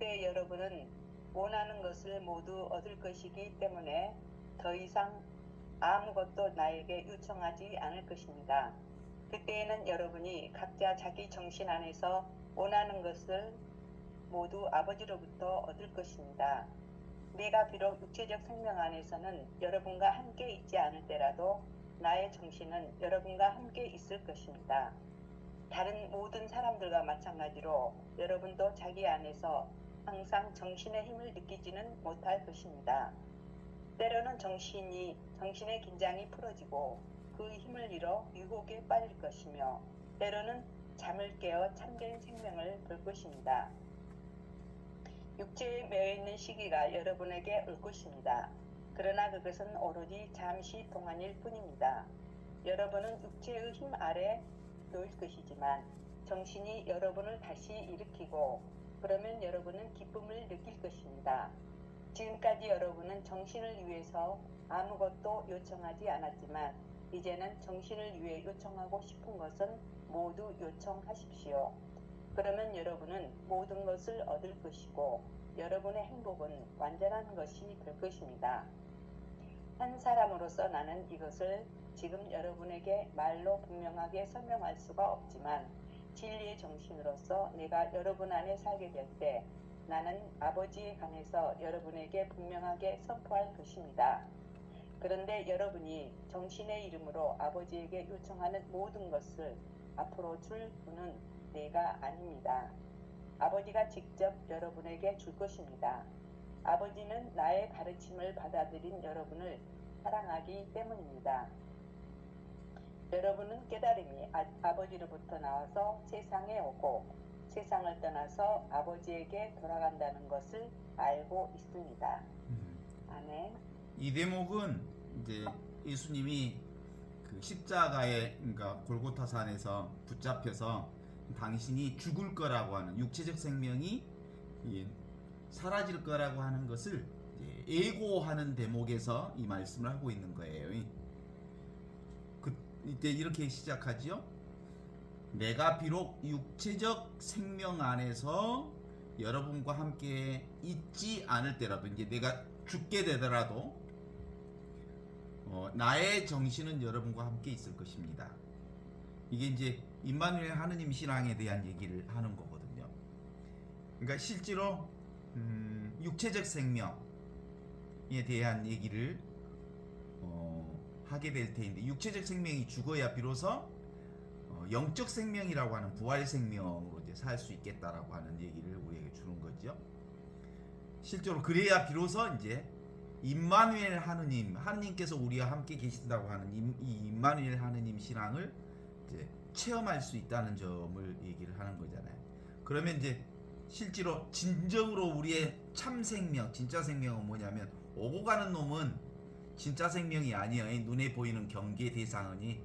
그때 여러분은 원하는 것을 모두 얻을 것이기 때문에 더 이상 아무것도 나에게 요청하지 않을 것입니다. 그때에는 여러분이 각자 자기 정신 안에서 원하는 것을 모두 아버지로부터 얻을 것입니다. 내가 비록 육체적 생명 안에서는 여러분과 함께 있지 않을 때라도 나의 정신은 여러분과 함께 있을 것입니다. 다른 모든 사람들과 마찬가지로 여러분도 자기 안에서 항상 정신의 힘을 느끼지는 못할 것입니다. 때로는 정신의 긴장이 풀어지고 그 힘을 잃어 유혹에 빠질 것이며 때로는 잠을 깨어 참된 생명을 볼 것입니다. 육체에 매여있는 시기가 여러분에게 올 것입니다. 그러나 그것은 오로지 잠시 동안일 뿐입니다. 여러분은 육체의 힘 아래 놓일 것이지만 정신이 여러분을 다시 일으키고 그러면 여러분은 기쁨을 느낄 것입니다. 지금까지 여러분은 정신을 위해서 아무것도 요청하지 않았지만 이제는 정신을 위해 요청하고 싶은 것은 모두 요청하십시오. 그러면 여러분은 모든 것을 얻을 것이고 여러분의 행복은 완전한 것이 될 것입니다. 한 사람으로서 나는 이것을 지금 여러분에게 말로 분명하게 설명할 수가 없지만 진리의 정신으로서 내가 여러분 안에 살게 될 때 나는 아버지에 관해서 여러분에게 분명하게 선포할 것입니다. 그런데 여러분이 정신의 이름으로 아버지에게 요청하는 모든 것을 앞으로 줄 분은 내가 아닙니다. 아버지가 직접 여러분에게 줄 것입니다. 아버지는 나의 가르침을 받아들인 여러분을 사랑하기 때문입니다. 여러분은 깨달음이 아버지로부터 나와서 세상에 오고 세상을 떠나서 아버지에게 돌아간다는 것을 알고 있습니다. 아멘. 이 대목은 이제 예수님이 그 십자가에 그러니까 골고타산에서 붙잡혀서 당신이 죽을 거라고 하는 육체적 생명이 사라질 거라고 하는 것을 예고하는 대목에서 이 말씀을 하고 있는 거예요. 이때 이렇게 시작하지요. 내가 비록 육체적 생명 안에서 여러분과 함께 있지 않을 때라도 이제 내가 죽게 되더라도 나의 정신은 여러분과 함께 있을 것입니다. 이게 이제 임마누엘 하느님 신앙에 대한 얘기를 하는 거거든요. 그러니까 실제로 육체적 생명에 대한 얘기를 하게 될 테인데 육체적 생명이 죽어야 비로소 영적 생명이라고 하는 부활 생명으로 이제 살 수 있겠다라고 하는 얘기를 우리에게 주는 거죠. 실제로 그래야 비로소 이제 임마누엘 하느님께서 우리와 함께 계신다고 하는 이 임마누엘 하느님 신앙을 이제 체험할 수 있다는 점을 얘기를 하는 거잖아요. 그러면 이제 실제로 진정으로 우리의 참 생명, 진짜 생명은 뭐냐면 오고 가는 놈은 진짜 생명이 아니에요. 눈에 보이는 경계 대상은이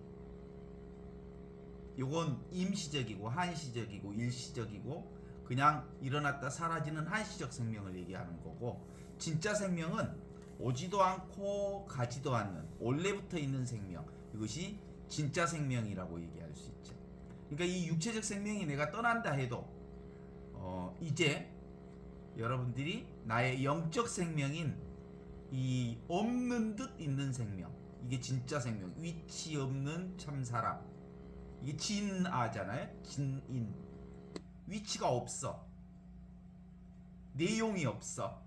요건 임시적이고 한시적이고 일시적이고 그냥 일어났다 사라지는 한시적 생명을 얘기하는 거고 진짜 생명은 오지도 않고 가지도 않는 원래부터 있는 생명 이것이 진짜 생명이라고 얘기할 수 있죠. 그러니까 이 육체적 생명이 내가 떠난다 해도 이제 여러분들이 나의 영적 생명인 이 없는 듯 있는 생명 이게 진짜 생명 위치 없는 참사람 이게 진아잖아요. 진인 위치가 없어 내용이 없어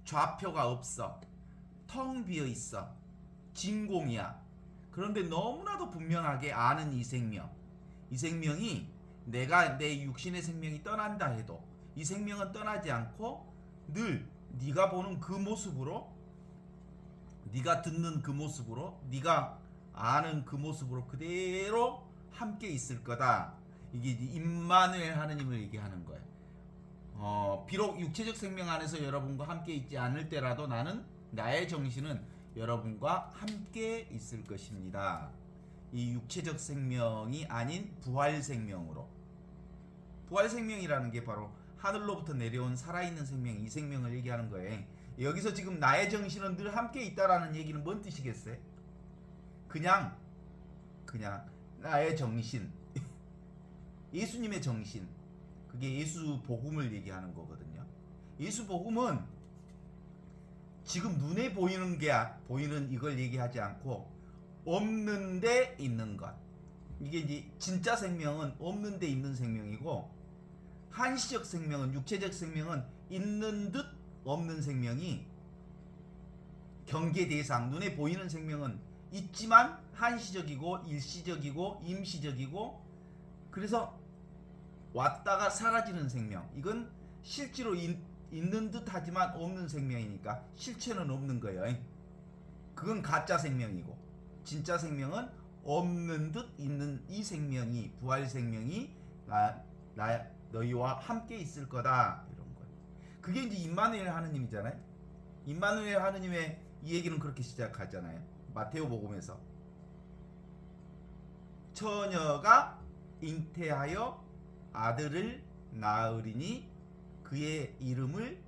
좌표가 없어 텅 비어 있어 진공이야. 그런데 너무나도 분명하게 아는 이 생명이 내가 내 육신의 생명이 떠난다 해도 이 생명은 떠나지 않고 늘 네가 보는 그 모습으로 네가 듣는 그 모습으로 네가 아는 그 모습으로 그대로 함께 있을 거다. 이게 임마누엘 하느님을 얘기하는 거예요. 비록 육체적 생명 안에서 여러분과 함께 있지 않을 때라도 나는 나의 정신은 여러분과 함께 있을 것입니다. 이 육체적 생명이 아닌 부활 생명으로 부활 생명이라는 게 바로 하늘로부터 내려온 살아있는 생명 이 생명을 얘기하는 거예요. 여기서 지금 나의 정신은 늘 함께 있다라는 얘기는 뭔 뜻이겠어요? 그냥 나의 정신 예수님의 정신 그게 예수 복음을 얘기하는 거거든요. 예수 복음은 지금 눈에 보이는 보이는 이걸 얘기하지 않고 없는 데 있는 것. 이게 이제 진짜 생명은 없는 데 있는 생명이고, 한시적 생명은, 육체적 생명은 있는 듯 없는 생명이, 경계 대상, 눈에 보이는 생명은 있지만 한시적이고 일시적이고 임시적이고, 그래서 왔다가 사라지는 생명. 이건 실제로 있는 듯 하지만 없는 생명이니까 실체는 없는 거예요. 그건 가짜 생명이고, 진짜 생명은 없는 듯 있는 이 생명이, 부활 생명이 너희와 함께 있을 거다, 이런 거예요. 그게 이제 임마누엘 하느님이잖아요. 임마누엘 하느님의 이 얘기는 그렇게 시작하잖아요. 마테오 복음에서 처녀가 잉태하여 아들을 낳으리니 그의 이름을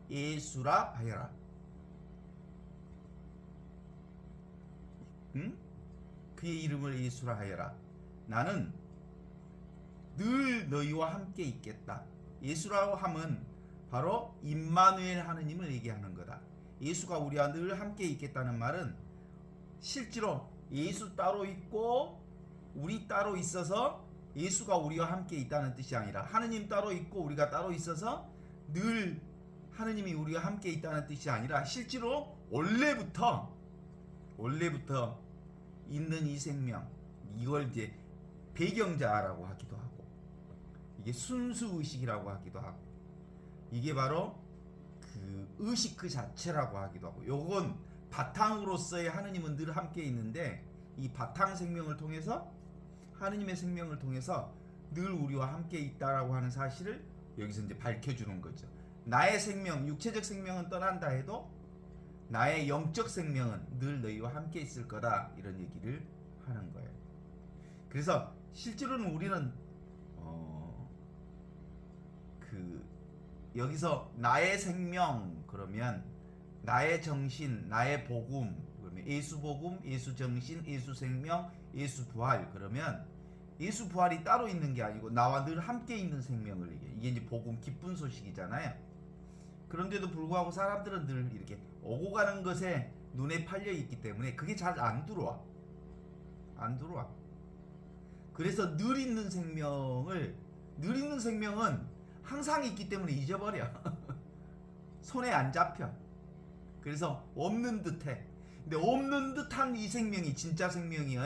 예수라 하여라. 응? 그의 이름을 예수라 하여라. 나는 늘 너희와 함께 있겠다. 예수라고 함은 바로 임마누엘 하느님을 얘기하는 거다. 예수가 우리와 늘 함께 있겠다는 말은 실제로 예수 따로 있고 우리 따로 있어서 예수가 우리와 함께 있다는 뜻이 아니라, 하느님 따로 있고 우리가 따로 있어서 늘 하느님이 우리와 함께 있다는 뜻이 아니라, 실제로 원래부터 있는 이 생명, 이걸 이제 배경자라고 하기도 하고, 이게 순수의식이라고 하기도 하고, 이게 바로 그 의식 그 자체라고 하기도 하고, 요건 바탕으로서의 하느님은 늘 함께 있는데, 이 바탕 생명을 통해서, 하느님의 생명을 통해서 늘 우리와 함께 있다라고 하는 사실을 여기서 이제 밝혀주는 거죠. 나의 생명, 육체적 생명은 떠난다 해도 나의 영적 생명은 늘 너희와 함께 있을 거다, 이런 얘기를 하는 거예요. 그래서 실제로는 우리는 여기서 나의 생명 그러면 나의 정신, 나의 복음, 그러면 예수 복음, 예수 정신, 예수 생명, 예수 부활, 그러면 예수 부활이 따로 있는 게 아니고 나와 늘 함께 있는 생명을 얘기해. 이게 이제 복음, 기쁜 소식이잖아요. 그런데도 불구하고 사람들은 늘 이렇게 오고 가는 것에 눈에 팔려 있기 때문에 그게 잘 안 들어와. 그래서 늘 있는 생명은 항상 있기 때문에 잊어버려. 손에 안 잡혀. 그래서 없는 듯해. 근데 없는 듯한 이 생명이 진짜 생명이야.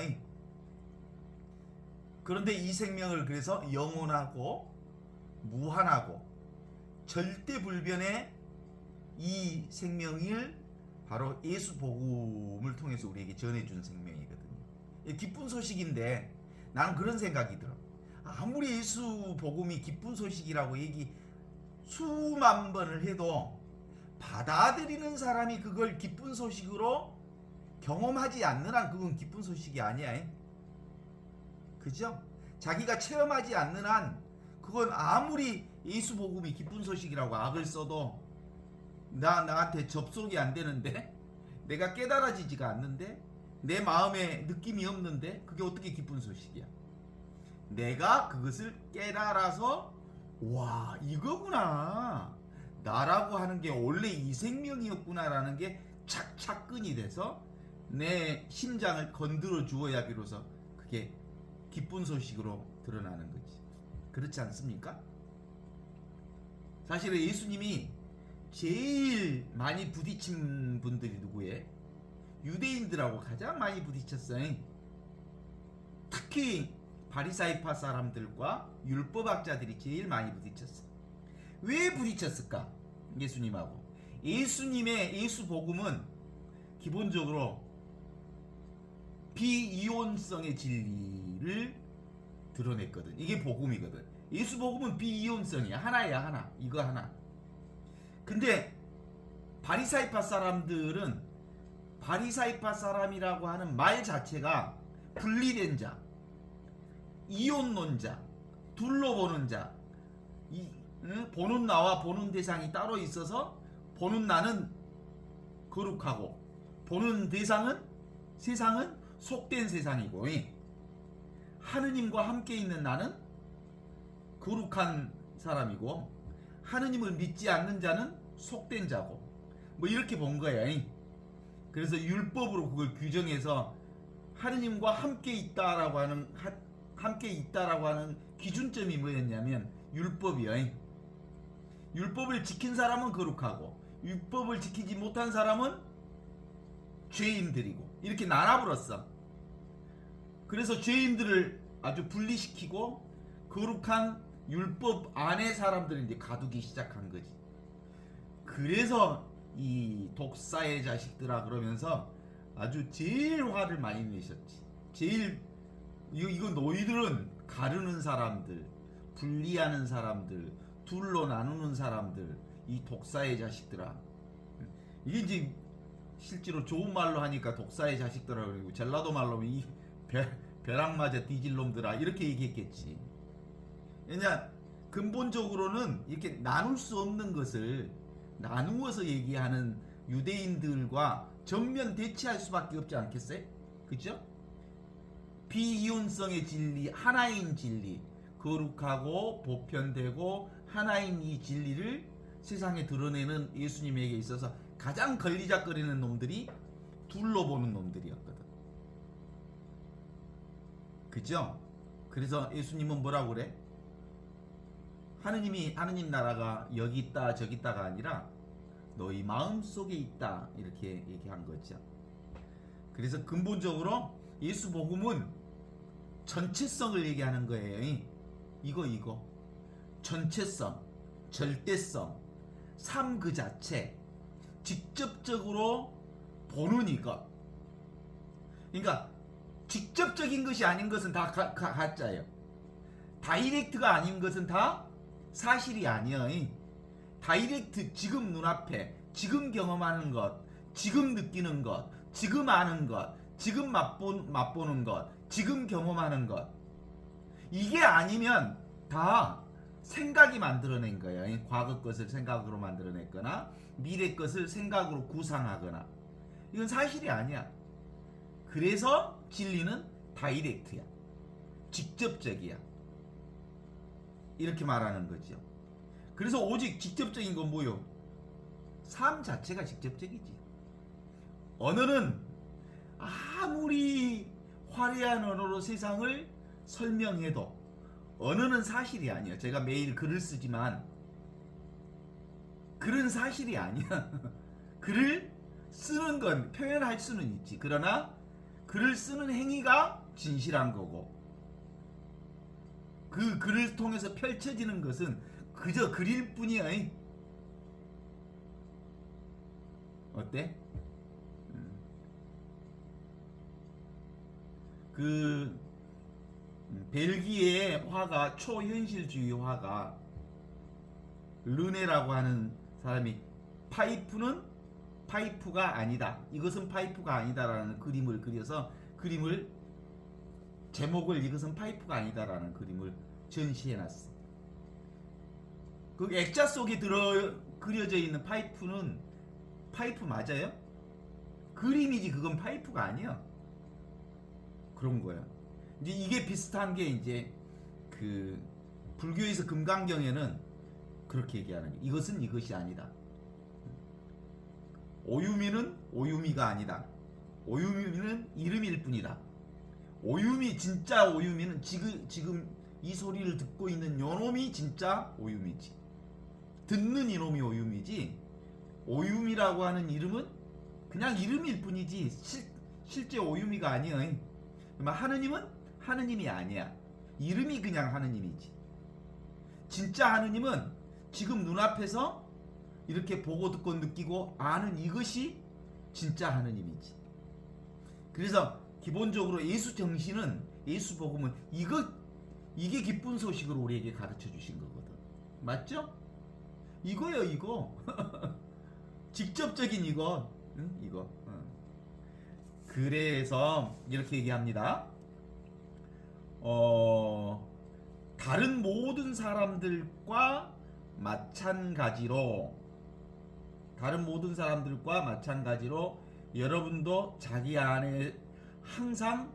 그런데 이 생명을 그래서 영원하고 무한하고 절대 불변의 이 생명을 바로 예수 복음을 통해서 우리에게 전해준 생명이거든요. 기쁜 소식인데 나는 그런 생각이 들어. 아무리 예수 복음이 기쁜 소식이라고 얘기 수만 번을 해도 받아들이는 사람이 그걸 기쁜 소식으로 경험하지 않는 한 그건 기쁜 소식이 아니야. 그죠? 자기가 체험하지 않는 한 그건 아무리 예수 복음이 기쁜 소식이라고 악을 써도 나한테 접속이 안 되는데, 내가 깨달아지지가 않는데, 내 마음에 느낌이 없는데 그게 어떻게 기쁜 소식이야? 내가 그것을 깨달아서 와, 이거구나, 나라고 하는 게 원래 이 생명이었구나라는 게 착착근이 돼서 내 심장을 건드려 주어야 비로소 그게 기쁜 소식으로 드러나는 거지. 그렇지 않습니까? 사실은 예수님이 제일 많이 부딪힌 분들이 누구예요? 유대인들하고 가장 많이 부딪혔어요. 특히 바리사이파 사람들과 율법학자들이 제일 많이 부딪혔어요. 왜 부딪혔을까? 예수님하고. 예수님의 예수 복음은 기본적으로 비이혼성의 진리를 드러냈거든. 이게 복음이거든. 예수 복음은 비이혼성이야. 하나야, 하나. 이거 하나. 근데 바리사이파 사람들은 바리사이파 사람이라고 하는 말 자체가 분리된 자, 이혼론자, 둘로 보는 자, 보는 나와 보는 대상이 따로 있어서 보는 나는 거룩하고 보는 대상은, 세상은 속된 세상이고, 하느님과 함께 있는 나는 거룩한 사람이고, 하느님을 믿지 않는 자는 속된 자고 뭐 이렇게 본 거야. 그래서 율법으로 그걸 규정해서 하느님과 함께 있다라고 하는 기준점이 뭐였냐면 율법이야. 율법을 지킨 사람은 거룩하고 율법을 지키지 못한 사람은 죄인들이고 이렇게 나눠버렸어. 그래서 죄인들을 아주 분리시키고 거룩한 율법 안에 사람들을 이제 가두기 시작한 거지. 그래서 이 독사의 자식들아 그러면서 아주 제일 화를 많이 내셨지. 제일 이거 너희들은 가르는 사람들, 분리하는 사람들, 둘로 나누는 사람들, 이 독사의 자식들아. 이게 이제 실제로 좋은 말로 하니까 독사의 자식들아 그리고 전라도 말로 이 벼락맞아 뒤질 놈들아 이렇게 얘기했겠지. 왜냐 근본적으로는 이렇게 나눌 수 없는 것을 나누어서 얘기하는 유대인들과 정면 대치할 수밖에 없지 않겠어요? 그죠? 비이혼성의 진리, 하나인 진리, 거룩하고 보편되고 하나인 이 진리를 세상에 드러내는 예수님에게 있어서 가장 걸리작거리는 놈들이 둘로 보는 놈들이었거든. 그죠? 그래서 예수님은 뭐라고 그래? 하느님 나라가 여기 있다 저기 있다가 아니라 너희 마음속에 있다 이렇게 얘기한 거죠. 그래서 근본적으로 예수 복음은 전체성을 얘기하는 거예요. 이거 전체성, 절대성, 삶 그 자체 직접적으로 보는 이것. 그러니까 직접적인 것이 아닌 것은 다 가짜예요. 다이렉트가 아닌 것은 다 사실이 아니야. 다이렉트 지금 눈앞에 지금 경험하는 것, 지금 느끼는 것, 지금 아는 것, 지금 맛보는 것, 지금 경험하는 것. 이게 아니면 다 생각이 만들어낸 거예요. 과거 것을 생각으로 만들어냈거나 미래 것을 생각으로 구상하거나. 이건 사실이 아니야. 그래서 진리는 다이렉트야. 직접적이야. 이렇게 말하는 거죠. 그래서 오직 직접적인 건 뭐요? 삶 자체가 직접적이지. 언어는 아무리 화려한 언어로 세상을 설명해도 언어는 사실이 아니야. 제가 매일 글을 쓰지만 글은 사실이 아니야. 글을 쓰는 건 표현할 수는 있지. 그러나 글을 쓰는 행위가 진실한 거고 그 글을 통해서 펼쳐지는 것은 그저 글일 뿐이야. 어때? 그 벨기에의 화가 초현실주의 화가 르네라고 하는 사람이 파이프가 아니다. 이것은 파이프가 아니다라는 그림을 그려서 제목을 이것은 파이프가 아니다라는 그림을 전시해놨어. 그 액자 속에 그려져 있는 파이프는 파이프 맞아요? 그림이지 그건 파이프가 아니야. 그런 거야. 이제 이게 비슷한 게 이제 그 불교에서 금강경에는 그렇게 얘기하는 게 이것은 이것이 아니다. 오유미는 오유미가 아니다. 오유미는 이름일 뿐이다. 오유미 진짜 오유미는 지금 이 소리를 듣고 있는 요놈이 진짜 오유미지. 듣는 이놈이 오유미지. 오유미라고 하는 이름은 그냥 이름일 뿐이지 실제 오유미가 아니야. 하느님은 하느님이 아니야. 이름이 그냥 하느님이지. 진짜 하느님은 지금 눈앞에서 이렇게 보고 듣고 느끼고 아는 이것이 진짜 하느님이지. 그래서 기본적으로 예수 정신은 예수 복음은 이게 기쁜 소식을 우리에게 가르쳐 주신 거거든. 맞죠? 이거요 이거. 직접적인 이거. 응? 이거. 그래서 이렇게 얘기합니다. 다른 모든 사람들과 마찬가지로 여러분도 자기 안에 항상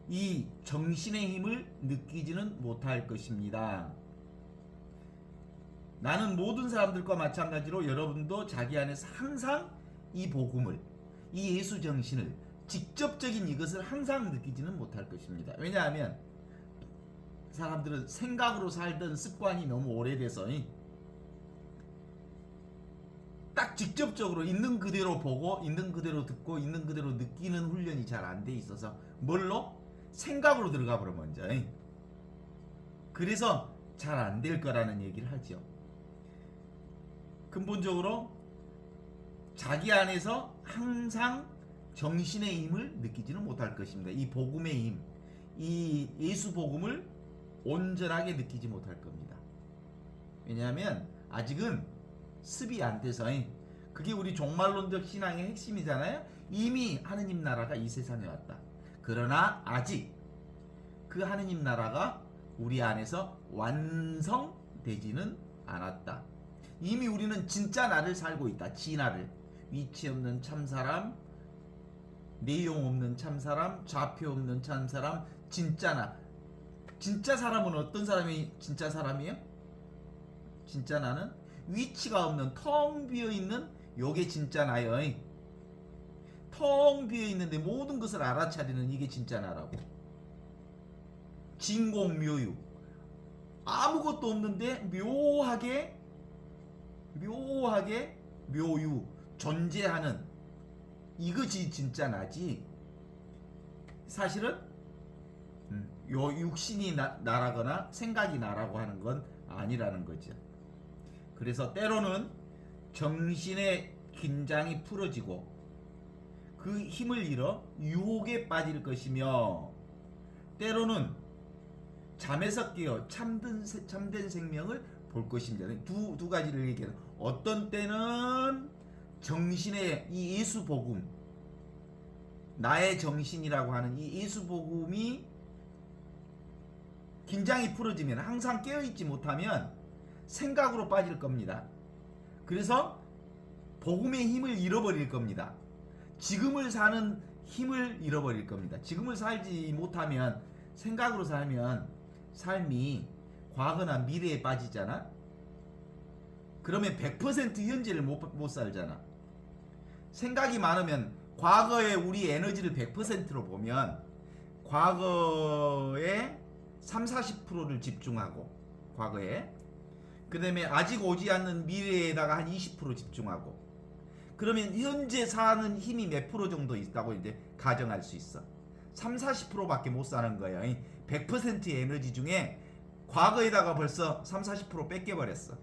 이 정신의 힘을 느끼지는 못할 것입니다. 나는 모든 사람들과 마찬가지로 여러분도 자기 안에서 항상 이 복음을, 이 예수 정신을, 직접적인 이것을 항상 느끼지는 못할 것입니다. 왜냐하면 사람들은 생각으로 살던 습관이 너무 오래돼서 딱 직접적으로 있는 그대로 보고 있는 그대로 듣고 있는 그대로 느끼는 훈련이 잘 안 돼 있어서 뭘로? 생각으로 들어가 버려 먼저. 그래서 잘 안 될 거라는 얘기를 하죠. 근본적으로 자기 안에서 항상 정신의 힘을 느끼지는 못할 것입니다. 이 복음의 힘, 이 예수 복음을 온전하게 느끼지 못할 겁니다. 왜냐하면 아직은 습이 안 돼서, 그게 우리 종말론적 신앙의 핵심이잖아요. 이미 하느님 나라가 이 세상에 왔다. 그러나 아직 그 하느님 나라가 우리 안에서 완성되지는 않았다. 이미 우리는 진짜 나를 살고 있다. 진나를. 위치 없는 참사람, 내용 없는 참사람, 좌표 없는 참사람, 진짜 나. 진짜 사람은 어떤 사람이 진짜 사람이에요? 진짜 나는 위치가 없는 텅 비어있는 요게 진짜 나요. 텅 비어있는데 모든 것을 알아차리는 이게 진짜 나라고. 진공묘유. 아무것도 없는데 묘하게 묘유 존재하는 이것이 진짜 나지. 사실은 요 육신이 나라거나 생각이 나라고 하는 건 아니라는 거죠. 그래서 때로는 정신의 긴장이 풀어지고 그 힘을 잃어 유혹에 빠질 것이며, 때로는 잠에서 깨어 참된 생명을 볼 것입니다. 두 가지를 얘기해요. 어떤 때는 정신의 이 예수 복음, 나의 정신이라고 하는 이 예수 복음이 긴장이 풀어지면, 항상 깨어있지 못하면 생각으로 빠질 겁니다. 그래서 복음의 힘을 잃어버릴 겁니다. 지금을 사는 힘을 잃어버릴 겁니다. 지금을 살지 못하면, 생각으로 살면 삶이 과거나 미래에 빠지잖아. 그러면 100% 현재를 못 살잖아. 생각이 많으면 과거에 우리 에너지를 100%로 보면 과거에 30-40%를 집중하고, 과거에, 그 다음에 아직 오지 않는 미래에다가 한 20% 집중하고, 그러면 현재 사는 힘이 몇 프로 정도 있다고 이제 가정할 수 있어. 30-40%밖에 못 사는 거예요. 100%의 에너지 중에 과거에다가 벌써 30-40% 뺏겨버렸어.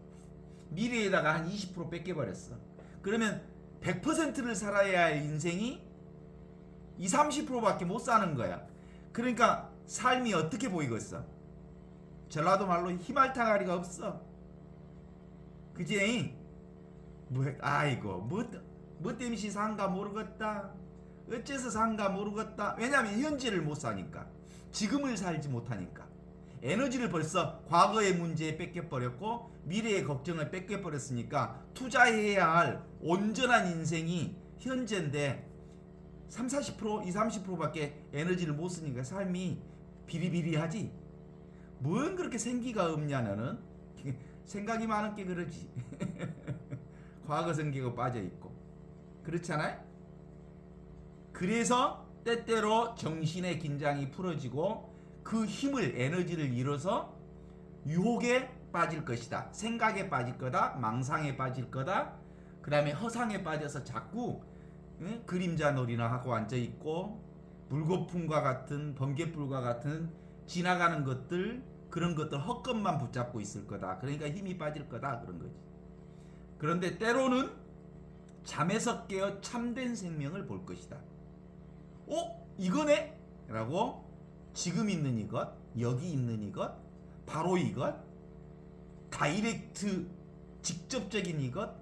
미래에다가 한 20% 뺏겨버렸어. 그러면 100%를 살아야 할 인생이 20-30%밖에 못 사는 거야. 그러니까 삶이 어떻게 보이겠어? 전라도 말로 희말타가리가 없어. 그지? 아이고 뭐 때문에 산가 모르겠다. 어째서 산가 모르겠다. 왜냐하면 현재를 못 사니까. 지금을 살지 못하니까. 에너지를 벌써 과거의 문제에 뺏겨버렸고 미래의 걱정을 뺏겨버렸으니까 투자해야 할 온전한 인생이 현재인데 30-40%, 20-30%밖에 에너지를 못 쓰니까 삶이 비리비리하지. 뭔 그렇게 생기가 없냐 너는? 생각이 많은 게 그러지. 과거 생기가 빠져있고 그렇잖아요. 그래서 때때로 정신의 긴장이 풀어지고 그 힘을, 에너지를 잃어서 유혹에 빠질 것이다. 생각에 빠질 거다. 망상에 빠질 거다. 그 다음에 허상에 빠져서 자꾸 그림자 놀이나 하고 앉아있고 물거품과 같은, 번갯불과 같은 지나가는 것들, 그런 것들 헛것만 붙잡고 있을 거다. 그러니까 힘이 빠질 거다. 그런 거지. 그런데 때로는 잠에서 깨어 참된 생명을 볼 것이다. 이거네? 라고 지금 있는 이것, 여기 있는 이것, 바로 이것, 다이렉트, 직접적인 이것,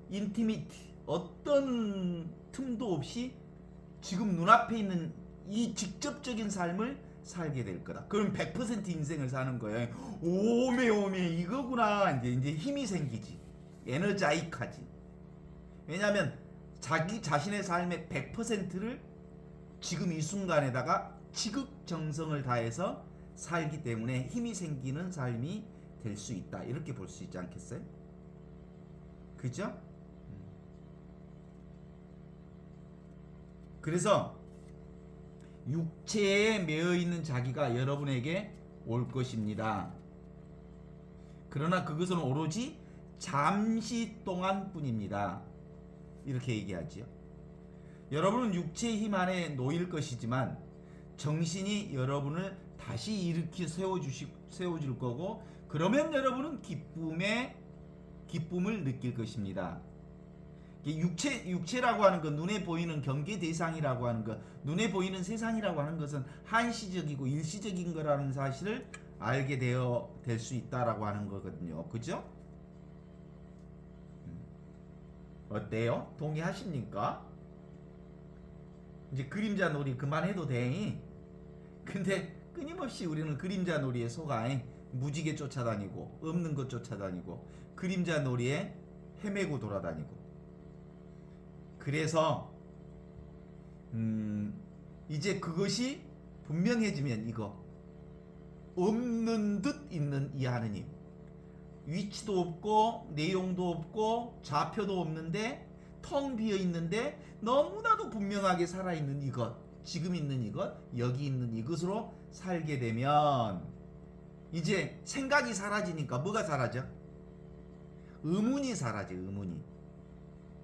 인티미티, 어떤 틈도 없이 지금 눈앞에 있는 이 직접적인 삶을 살게 될 거다. 그럼 100% 인생을 사는 거예요. 오메 이거구나. 이제 힘이 생기지. 에너자이크하지. 왜냐하면 자기 자신의 삶의 100%를 지금 이 순간에다가 지극정성을 다해서 살기 때문에 힘이 생기는 삶이 될 수 있다. 이렇게 볼 수 있지 않겠어요? 그죠? 그래서 육체에 매여 있는 자기가 여러분에게 올 것입니다. 그러나 그것은 오로지 잠시 동안 뿐입니다. 이렇게 얘기하지요. 여러분은 육체의 힘 안에 놓일 것이지만 정신이 여러분을 다시 일으켜 세워줄 거고, 그러면 여러분은 기쁨을 느낄 것입니다. 육체라고 하는 것, 눈에 보이는 경계 대상이라고 하는 것, 눈에 보이는 세상이라고 하는 것은 한시적이고 일시적인 거라는 사실을 알게 될 수 있다라고 하는 거거든요. 그죠? 어때요? 동의하십니까? 이제 그림자 놀이 그만해도 돼. 근데 끊임없이 우리는 그림자 놀이에 속아 무지개 쫓아다니고 없는 것 쫓아다니고 그림자 놀이에 헤매고 돌아다니고. 그래서 이제 그것이 분명해지면 이거 없는 듯 있는 이 하느님, 위치도 없고 내용도 없고 좌표도 없는데 텅 비어 있는데 너무나도 분명하게 살아있는 이것, 지금 있는 이것, 여기 있는 이것으로 살게 되면 이제 생각이 사라지니까 뭐가 사라져? 의문이 사라져. 의문이.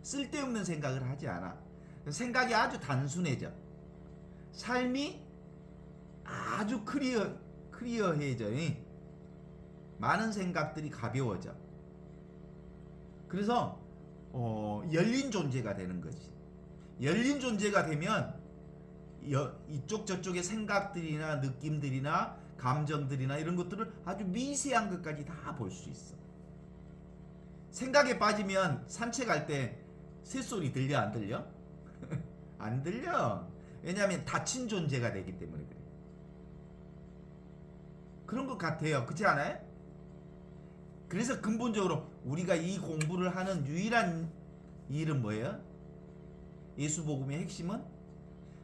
쓸데없는 생각을 하지 않아. 생각이 아주 단순해져. 삶이 아주 클리어해져. 많은 생각들이 가벼워져. 그래서 열린 존재가 되는 거지. 열린 존재가 되면 이쪽 저쪽의 생각들이나 느낌들이나 감정들이나 이런 것들을 아주 미세한 것까지 다 볼 수 있어. 생각에 빠지면 산책할 때 새소리 들려 안 들려? 안 들려. 왜냐하면 닫힌 존재가 되기 때문에 그래. 그런 것 같아요. 그렇지 않아요? 그래서 근본적으로 우리가 이 공부를 하는 유일한 일은 뭐예요? 예수복음의 핵심은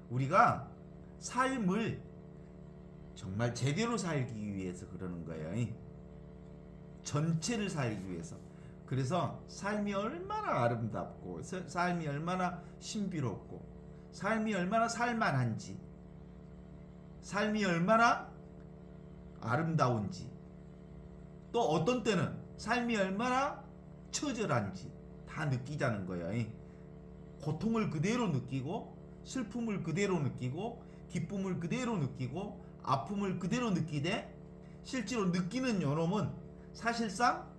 우리가 삶을 정말 제대로 살기 위해서 그러는 거예요. 전체를 살기 위해서. 그래서 삶이 얼마나 아름답고 삶이 얼마나 신비롭고 삶이 얼마나 살만한지, 삶이 얼마나 아름다운지, 또 어떤 때는 삶이 얼마나 처절한지 다 느끼자는 거예요. 고통을 그대로 느끼고 슬픔을 그대로 느끼고 기쁨을 그대로 느끼고 아픔을 그대로 느끼되, 실제로 느끼는 요놈은 사실상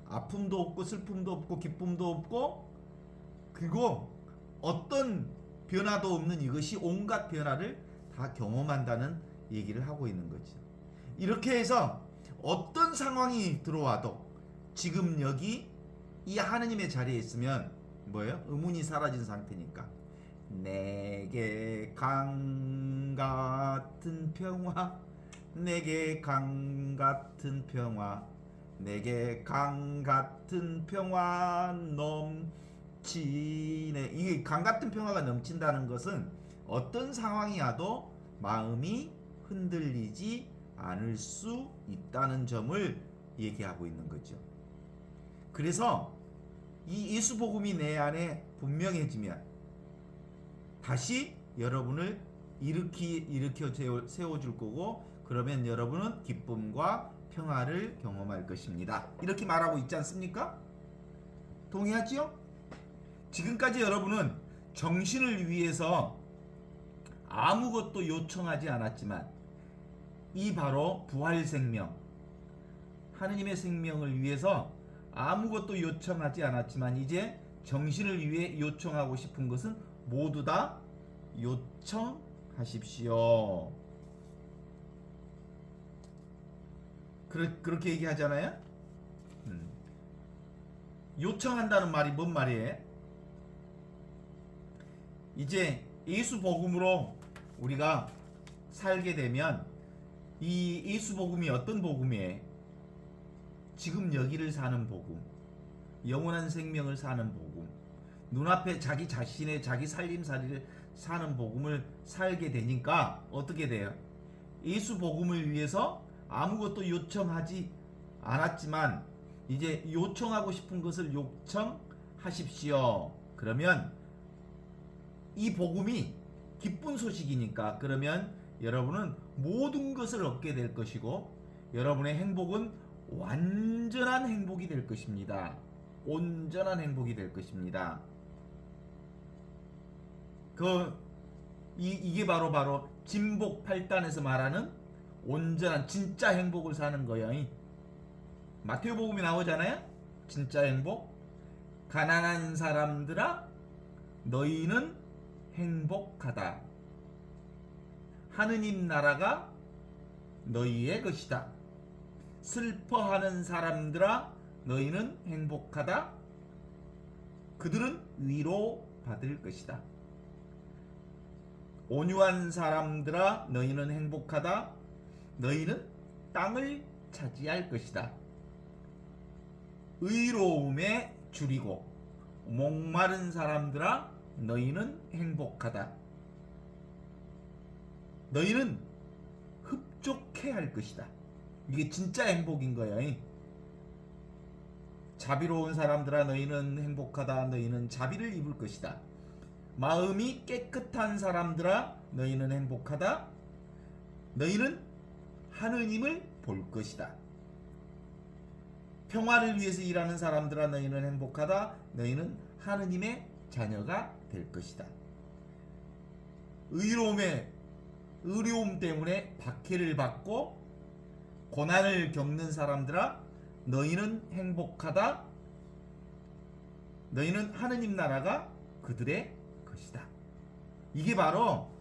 아픔도 없고 슬픔도 없고 기쁨도 없고, 그리고 어떤 변화도 없는 이것이 온갖 변화를 다 경험한다는 얘기를 하고 있는 거죠. 이렇게 해서 어떤 상황이 들어와도 지금 여기 이 하느님의 자리에 있으면 뭐예요? 의문이 사라진 상태니까 내게 강 같은 평화, 내게 강 같은 평화, 내게 강 같은 평화 넘치네. 이게 강 같은 평화가 넘친다는 것은 어떤 상황이 와도 마음이 흔들리지 않을 수 있다는 점을 얘기하고 있는 거죠. 그래서 이 예수복음이 내 안에 분명해지면 다시 여러분을 일으켜 세워줄 거고, 그러면 여러분은 기쁨과 평화를 경험할 것입니다. 이렇게 말하고 있지 않습니까? 동의하지요? 지금까지 여러분은 정신을 위해서 아무것도 요청하지 않았지만 이 바로 부활 생명, 하느님의 생명을 위해서 아무것도 요청하지 않았지만 이제 정신을 위해 요청하고 싶은 것은 모두 다 요청하십시오. 그렇게 얘기하잖아요. 요청한다는 말이 뭔 말이에요? 이제 예수 복음으로 우리가 살게 되면 이 예수 복음이 어떤 복음이에요? 지금 여기를 사는 복음, 영원한 생명을 사는 복음, 눈앞에 자기 자신의 자기 살림살이를 사는 복음을 살게 되니까 어떻게 돼요? 예수 복음을 위해서 아무것도 요청하지 않았지만 이제 요청하고 싶은 것을 요청하십시오. 그러면 이 복음이 기쁜 소식이니까 그러면 여러분은 모든 것을 얻게 될 것이고 여러분의 행복은 완전한 행복이 될 것입니다. 온전한 행복이 될 것입니다. 이게 바로 진복 8단에서 말하는 온전한 진짜 행복을 사는 거예요. 마태복음이 나오잖아요. 진짜 행복. 가난한 사람들아 너희는 행복하다. 하느님 나라가 너희의 것이다. 슬퍼하는 사람들아 너희는 행복하다. 그들은 위로받을 것이다. 온유한 사람들아 너희는 행복하다. 너희는 땅을 차지할 것이다. 의로움에 줄이고 목마른 사람들아 너희는 행복하다. 너희는 흡족해 할 것이다. 이게 진짜 행복인 거예요. 자비로운 사람들아 너희는 행복하다. 너희는 자비를 입을 것이다. 마음이 깨끗한 사람들아 너희는 행복하다. 너희는 하느님을 볼 것이다. 평화를 위해서 일하는 사람들아 너희는 행복하다. 너희는 하느님의 자녀가 될 것이다. 의로움 때문에 박해를 받고 고난을 겪는 사람들아 너희는 행복하다. 너희는 하느님 나라가 그들의 것이다. 이게 바로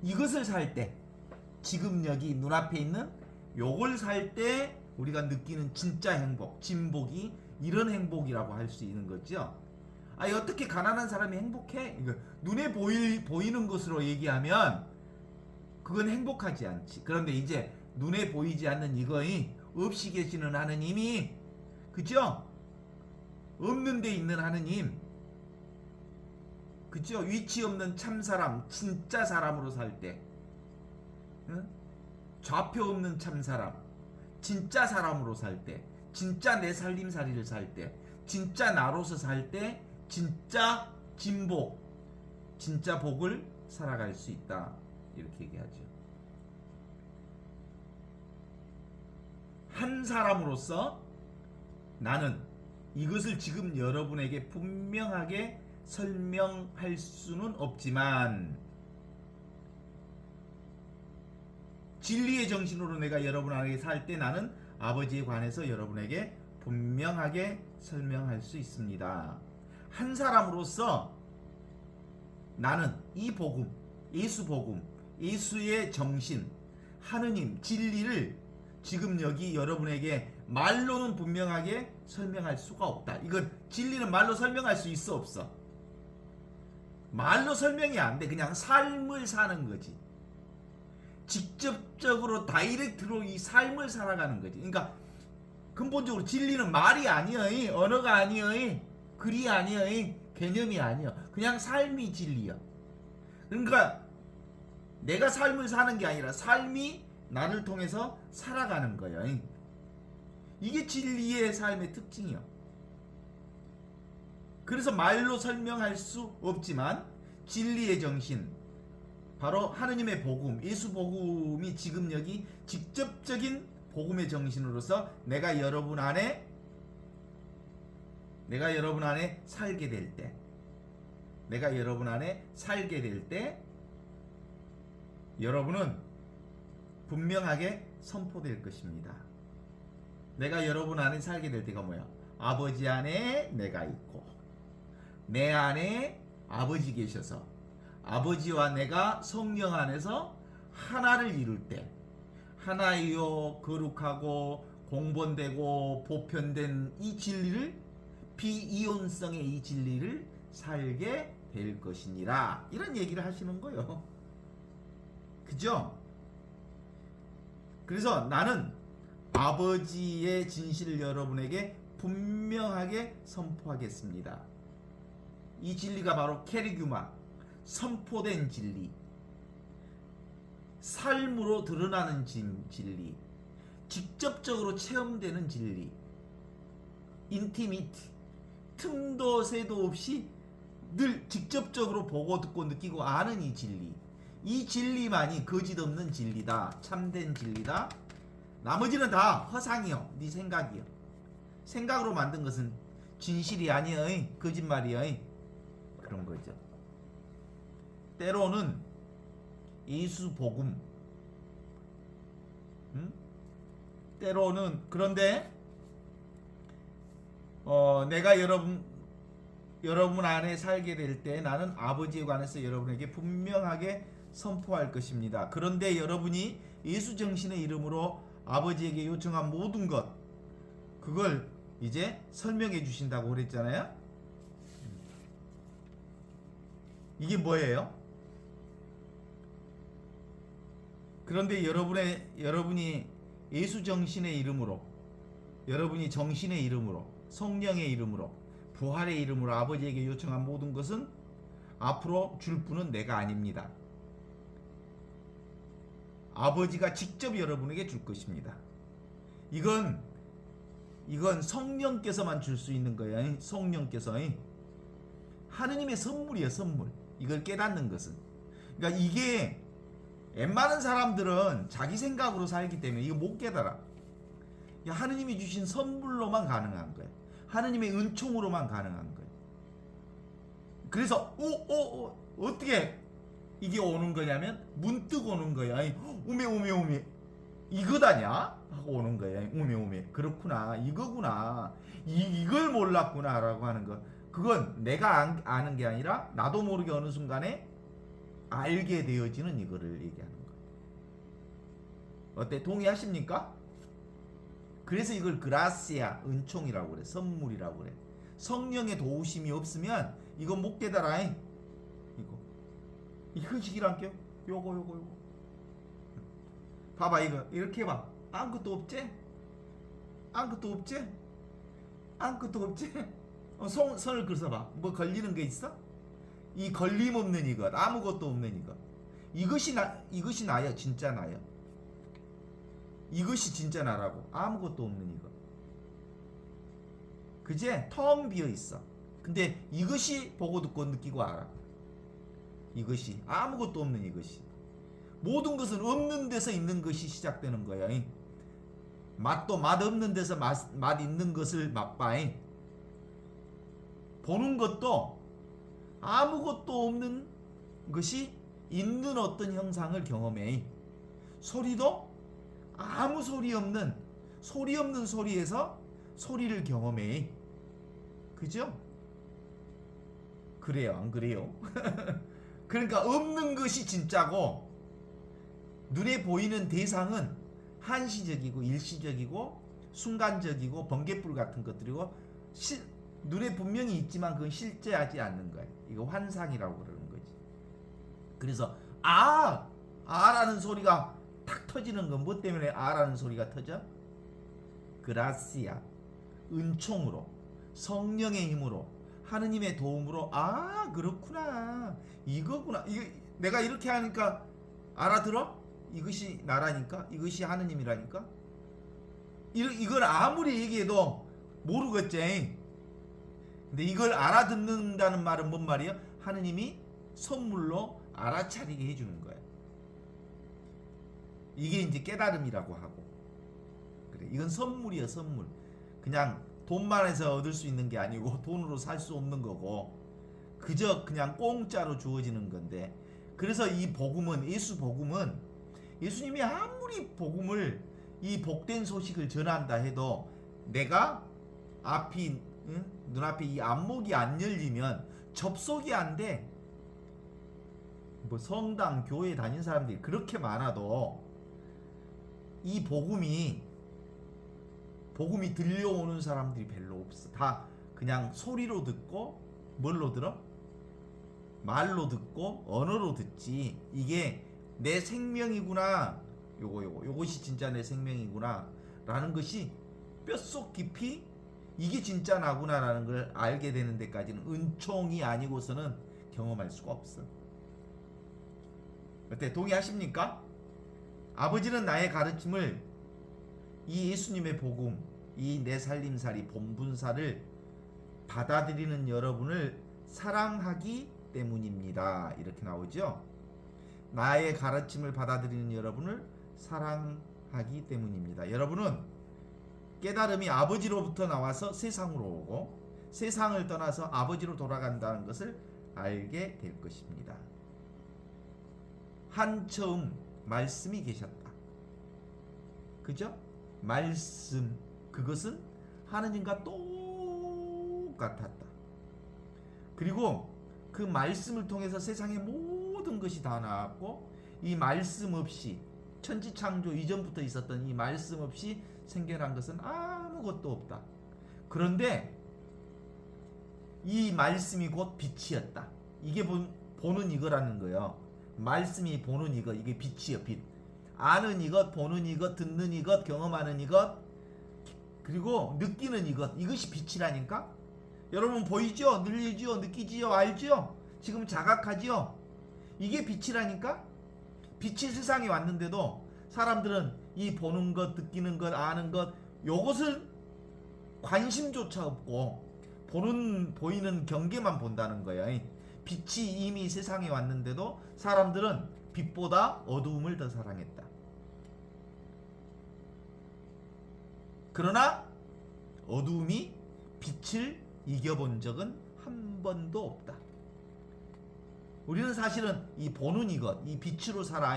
이것을 살 때, 지금 여기 눈앞에 있는 요걸 살 때 우리가 느끼는 진짜 행복, 진복이 이런 행복이라고 할 수 있는 거죠. 어떻게 가난한 사람이 행복해? 이거 눈에 보이는 것으로 얘기하면 그건 행복하지 않지. 그런데 이제 눈에 보이지 않는 이거이 없이 계시는 하느님이, 그죠? 없는 데 있는 하느님, 그죠? 위치 없는 참사람, 진짜 사람으로 살 때, 응? 좌표 없는 참사람, 진짜 사람으로 살 때, 진짜 내 살림살이를 살 때, 진짜 나로서 살 때, 진짜 진복, 진짜 복을 살아갈 수 있다. 이렇게 얘기하죠. 한 사람으로서 나는 이것을 지금 여러분에게 분명하게 설명할 수는 없지만 진리의 정신으로 내가 여러분 안에 살 때 나는 아버지에 관해서 여러분에게 분명하게 설명할 수 있습니다. 한 사람으로서 나는 이 복음, 예수 복음, 예수의 정신, 하느님, 진리를 지금 여기 여러분에게 말로는 분명하게 설명할 수가 없다. 이건 진리는 말로 설명할 수 있어 없어? 말로 설명이 안 돼. 그냥 삶을 사는 거지. 직접적으로 다이렉트로 이 삶을 살아가는 거지. 그러니까 근본적으로 진리는 말이 아니여, 언어가 아니여, 글이 아니여, 개념이 아니여. 그냥 삶이 진리야. 그러니까 내가 삶을 사는 게 아니라 삶이 나를 통해서 살아가는 거예요. 이게 진리의 삶의 특징이요. 그래서 말로 설명할 수 없지만 진리의 정신, 바로 하느님의 복음, 예수 복음이 지금 여기 직접적인 복음의 정신으로서 내가 여러분 안에 살게 될 때, 내가 여러분 안에 살게 될 때 여러분은 분명하게 선포될 것입니다. 내가 여러분 안에 살게 될 때가 뭐야? 아버지 안에 내가 있고 내 안에 아버지 계셔서 아버지와 내가 성령 안에서 하나를 이룰 때, 하나이요 거룩하고 공본되고 보편된 이 진리를, 비이온성의 이 진리를 살게 될 것이니라, 이런 얘기를 하시는 거예요. 그죠? 그래서 나는 아버지의 진실을 여러분에게 분명하게 선포하겠습니다. 이 진리가 바로 캐리규마, 선포된 진리, 삶으로 드러나는 진리, 직접적으로 체험되는 진리, 인티미티, 틈도 새도 없이 늘 직접적으로 보고 듣고 느끼고 아는 이 진리, 이 진리만이 거짓 없는 진리다, 참된 진리다. 나머지는 다 허상이요, 네 생각이요. 생각으로 만든 것은 진실이 아니여, 거짓말이여. 그런 거죠. 때로는 예수 복음, 때로는 그런데 내가 여러분 안에 살게 될 때 나는 아버지에 관해서 여러분에게 분명하게 선포할 것입니다. 그런데 여러분이 예수 정신의 이름으로 아버지에게 요청한 모든 것, 그걸 이제 설명해 주신다고 그랬잖아요. 이게 뭐예요? 그런데 여러분이 예수 정신의 이름으로, 여러분이 정신의 이름으로, 성령의 이름으로, 부활의 이름으로 아버지에게 요청한 모든 것은 앞으로 줄 분은 내가 아닙니다. 아버지가 직접 여러분에게 줄 것입니다. 이건 성령께서만 줄 수 있는 거예요. 성령께서. 하느님의 선물이에요, 선물. 이걸 깨닫는 것은. 그러니까 이게 웬만한 사람들은 자기 생각으로 살기 때문에 이거 못 깨달아. 하느님이 주신 선물로만 가능한 거예요. 하느님의 은총으로만 가능한 거예요. 그래서 어떻게 이게 오는 거냐면 문득 오는 거야. 오메 이거다냐? 하고 오는 거야. 오메 그렇구나, 이거구나, 이걸 몰랐구나 라고 하는 거. 그건 내가 아는 게 아니라 나도 모르게 어느 순간에 알게 되어지는 이거를 얘기하는 거예요. 어때? 동의하십니까? 그래서 이걸 그라시아, 은총이라고 그래. 선물이라고 그래. 성령의 도우심이 없으면 이거 못 깨달아. 이거 시기란게요. 요거 봐봐. 이거 이렇게 봐. 아무것도 없지? 선을 그려봐. 뭐 걸리는 게 있어? 이 걸림 없는 이것, 아무것도 없는 이것, 이것이 나야. 진짜 나야. 이것이 진짜 나라고. 아무것도 없는 이것. 그제? 텅 비어 있어. 근데 이것이 보고 듣고 느끼고 알아. 이것이 아무것도 없는 이것이. 모든 것은 없는 데서 있는 것이 시작되는 거야. 맛도 맛없는 데서 맛 있는 것을 맛봐. 보는 것도 아무것도 없는 것이 있는 어떤 형상을 경험해. 소리도 아무 소리 없는 소리에서 소리를 경험해. 그죠? 그래요, 안 그래요? 그러니까 없는 것이 진짜고, 눈에 보이는 대상은 한시적이고 일시적이고 순간적이고 번개불 같은 것들이고, 눈에 분명히 있지만 그건 실제하지 않는 거예요. 이거 환상이라고 그러는 거지. 그래서 아라는 소리가 탁 터지는 건 뭐 때문에 아라는 소리가 터져? 그라시아, 은총으로, 성령의 힘으로, 하느님의 도움으로, 그렇구나, 이거구나, 이거 내가 이렇게 하니까 알아들어? 이것이 나라니까, 이것이 하느님이라니까. 이걸 아무리 얘기해도 모르겠지. 근데 이걸 알아듣는다는 말은 뭔 말이야? 하느님이 선물로 알아차리게 해주는 거야. 이게 이제 깨달음이라고 하고. 그래, 이건 선물이야, 선물. 그냥 돈만 해서 얻을 수 있는 게 아니고 돈으로 살 수 없는 거고, 그저 그냥 공짜로 주어지는 건데. 그래서 이 복음은, 예수 복음은, 예수님이 아무리 복음을, 이 복된 소식을 전한다 해도 내가 눈앞에 이 안목이 안 열리면 접속이 안 돼. 뭐 성당, 교회 다닌 사람들이 그렇게 많아도 이 복음이 들려오는 사람들이 별로 없어. 다 그냥 소리로 듣고, 뭘로 들어? 말로 듣고 언어로 듣지. 이게 내 생명이구나, 요것이 진짜 내 생명이구나 라는 것이 뼛속 깊이 이게 진짜 나구나 라는 걸 알게 되는 데까지는 은총이 아니고서는 경험할 수가 없어. 어때? 동의하십니까? 아버지는 나의 가르침을 이 예수님의 복음, 이 내 살림살이 본분사를 받아들이는 여러분을 사랑하기 때문입니다. 이렇게 나오죠. 나의 가르침을 받아들이는 여러분을 사랑하기 때문입니다. 여러분은 깨달음이 아버지로부터 나와서 세상으로 오고 세상을 떠나서 아버지로 돌아간다는 것을 알게 될 것입니다. 한처음 말씀이 계셨다. 그죠? 말씀, 그것은 하느님과 똑같았다. 그리고 그 말씀을 통해서 세상의 모든 것이 다 나왔고 이 말씀 없이 천지창조 이전부터 있었던 이 말씀 없이 생겨난 것은 아무것도 없다. 그런데 이 말씀이 곧 빛이었다. 이게 보는 이거라는 거예요. 말씀이 보는 이거, 이게 빛이요, 빛. 아는 이것, 보는 이것, 듣는 이것, 경험하는 이것, 그리고 느끼는 이것, 이것이 빛이라니까. 여러분 보이죠? 들리죠? 느끼지요? 알죠? 지금 자각하지요? 이게 빛이라니까. 빛이 세상에 왔는데도 사람들은 이 보는 것, 느끼는 것, 아는 것, 요것을 관심조차 없고 보이는 경계만 본다는 거야. 빛이 이미 세상에 왔는데도 사람들은 빛보다 어두움을 더 사랑했다. 그러나 어두움이 빛을 이겨본 적은 한 번도 없다. 우리는 사실은 이 보는 이것, 이 빛으로 살아.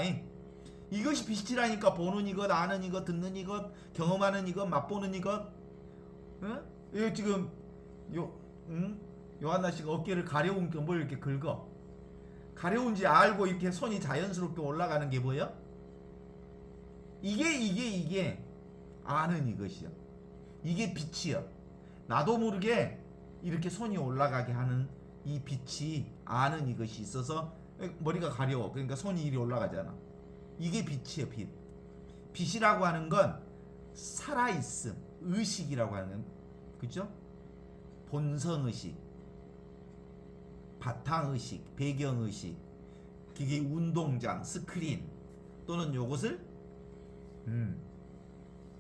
이것이 빛이라니까. 보는 이것, 아는 이것, 듣는 이것, 경험하는 이것, 맛보는 이것. 응? 지금 요한나 씨가 어깨를 가려운 게 뭘 이렇게 긁어? 가려운지 알고 이렇게 손이 자연스럽게 올라가는 게 뭐야? 이게 아는 이것이야. 이게 빛이야. 나도 모르게 이렇게 손이 올라가게 하는 이 빛이 아는 이것이 있어서 머리가 가려워. 그러니까 손이 이리 올라가잖아. 이게 빛이야, 빛. 빛이라고 하는 건 살아있음, 의식이라고 하는, 그죠? 본성의식, 바탕의식, 배경의식, 기계 운동장, 스크린, 또는 요것을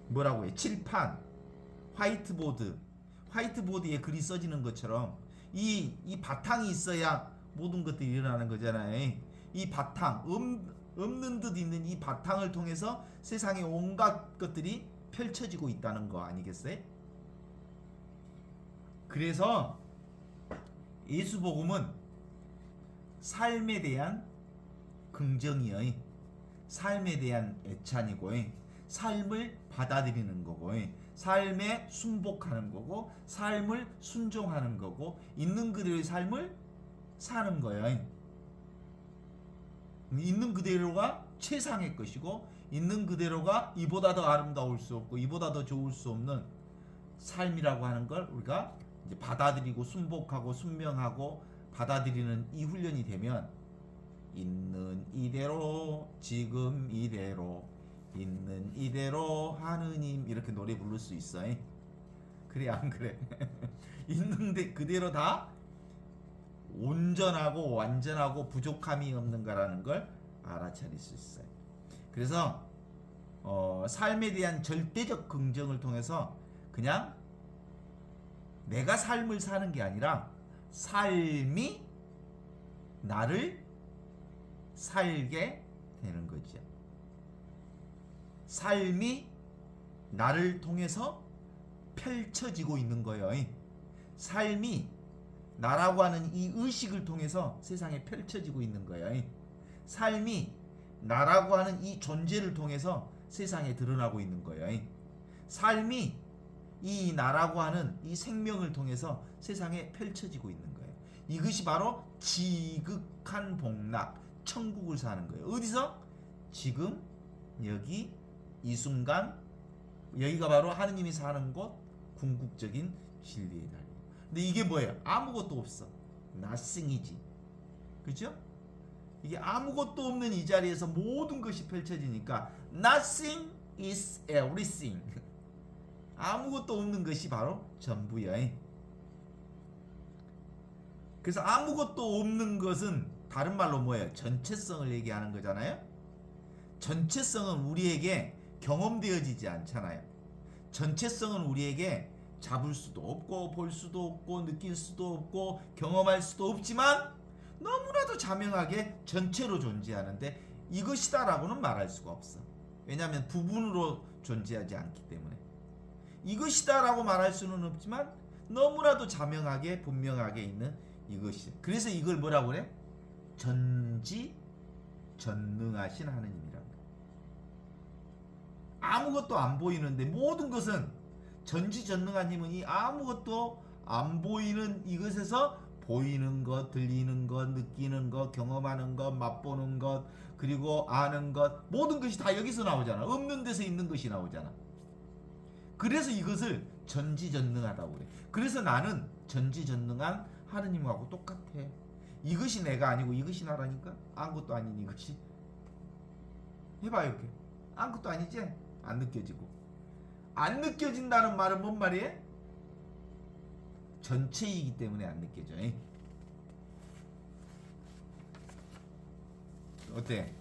뭐라고 해? 칠판, 화이트보드에 글이 써지는 것처럼 이 바탕이 있어야 모든 것들이 일어나는 거잖아요. 이 바탕, 없는 듯 있는 이 바탕을 통해서 세상의 온갖 것들이 펼쳐지고 있다는 거 아니겠어요? 그래서 예수복음은 삶에 대한 긍정이요, 삶에 대한 애찬이고, 삶을 받아들이는 거고, 삶에 순복하는 거고, 삶을 순종하는 거고, 있는 그대로의 삶을 사는 거예요. 있는 그대로가 최상의 것이고, 있는 그대로가 이보다 더 아름다울 수 없고 이보다 더 좋을 수 없는 삶이라고 하는 걸 우리가 이제 받아들이고 순복하고 순명하고 받아들이는 이 훈련이 되면, 있는 이대로 지금 이대로 있는 이대로 하느님, 이렇게 노래 부를 수 있어. 그래 안 그래? 있는데 그대로 다 온전하고 완전하고 부족함이 없는가라는 걸 알아차릴 수 있어요. 그래서 삶에 대한 절대적 긍정을 통해서 그냥 내가 삶을 사는 게 아니라 삶이 나를 살게 되는 거죠. 삶이 나를 통해서 펼쳐지고 있는 거예요. 삶이 나라고 하는 이 의식을 통해서 세상에 펼쳐지고 있는 거예요. 삶이 나라고 하는 이 존재를 통해서 세상에 드러나고 있는 거예요. 삶이 이 나라고 하는 이 생명을 통해서 세상에 펼쳐지고 있는 거예요. 이것이 바로 지극한 복락, 천국을 사는 거예요. 어디서? 지금, 여기, 이 순간, 여기가 바로 하느님이 사는 곳, 궁극적인 진리의 자리. 근데 이게 뭐예요? 아무것도 없어. nothing이지. 그죠? 이게 아무것도 없는 이 자리에서 모든 것이 펼쳐지니까 nothing is everything. 아무것도 없는 것이 바로 전부야. 그래서 아무것도 없는 것은 다른 말로 뭐예요? 전체성을 얘기하는 거잖아요. 전체성은 우리에게 경험되어지지 않잖아요. 전체성은 우리에게 잡을 수도 없고 볼 수도 없고 느낄 수도 없고 경험할 수도 없지만 너무나도 자명하게 전체로 존재하는데 이것이다라고는 말할 수가 없어. 왜냐하면 부분으로 존재하지 않기 때문에. 이것이다라고 말할 수는 없지만 너무나도 자명하게 분명하게 있는 이것이. 그래서 이걸 뭐라고 그래? 전지전능하신 하느님이라고. 아무것도 안 보이는데 모든 것은 전지전능한 힘은 이 아무것도 안 보이는 이것에서 보이는 것, 들리는 것, 느끼는 것, 경험하는 것, 맛보는 것, 그리고 아는 것, 모든 것이 다 여기서 나오잖아. 없는 데서 있는 것이 나오잖아. 그래서 이것을 전지전능하다고 그래. 그래서 나는 전지전능한 하느님하고 똑같아. 이것이 내가 아니고 이것이 나라니까. 아무것도 아닌 이것이. 해봐요 이렇게. 아무것도 아니지? 안 느껴지고. 안 느껴진다는 말은 뭔 말이에요? 전체이기 때문에 안 느껴져. 어때?